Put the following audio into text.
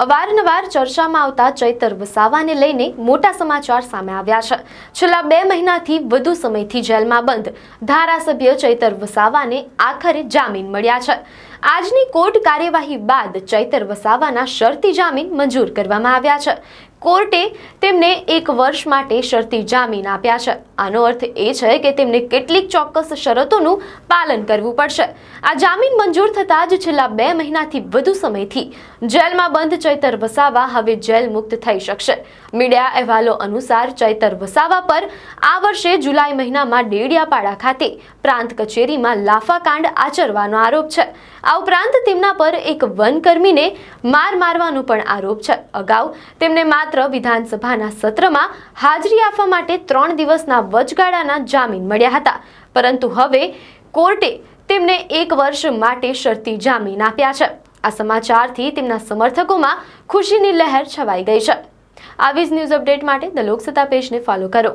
અવારનવાર ચર્ચામાં આવતા ચૈતર વસાવાને લઈને મોટા સમાચાર સામે આવ્યા છે। છેલ્લા 2 મહિનાથી વધુ સમયથી જેલમાં બંધ ધારાસભ્ય ચૈતર વસાવાને આખરે જામીન મળ્યા છે। આજની કોર્ટ કાર્યવાહી બાદ ચૈતર વસાવાના શરતી જામીન મંજૂર કરવામાં આવ્યા છે। કોર્ટે તેમને 1 વર્ષ માટે શરતી જામીન આપ્યા છે। આનો અર્થ એ છે કે તેમને કેટલીક ચોક્કસ શરતોનું પાલન કરવું પડશે। આ જામીન મંજૂર થતાં જ છેલ્લા 2 મહિનાથી વધુ સમયથી જેલમાં બંધ ચૈતર વસાવા હવે જેલ મુક્ત થઈ શકશે। મીડિયા અહેવાલો અનુસાર ચૈતર વસાવા પર આ વર્ષે જુલાઈ મહિનામાં ડેડિયાપાડા ખાતે પ્રાંત કચેરીમાં લાફાકાંડ આચરવાનો આરોપ છે। આ ઉપરાંત તેમના પર એક વનકર્મીને મારવાનો પણ આરોપ છે। અગાઉ તેમને માત્ર વિધાનસભાના સત્રમાં હાજરી આપવા માટે 3 દિવસના વચગાળાના જામીન મળ્યા હતા, પરંતુ હવે કોર્ટે તેમને 1 વર્ષ માટે શરતી જામીન આપ્યા છે। આ સમાચારથી તેમના સમર્થકોમાં ખુશીની લહેર છવાઈ ગઈ છે। આવી જ ન્યૂઝ અપડેટ માટે ધ લોકસત્તા પેજને ફોલો કરો।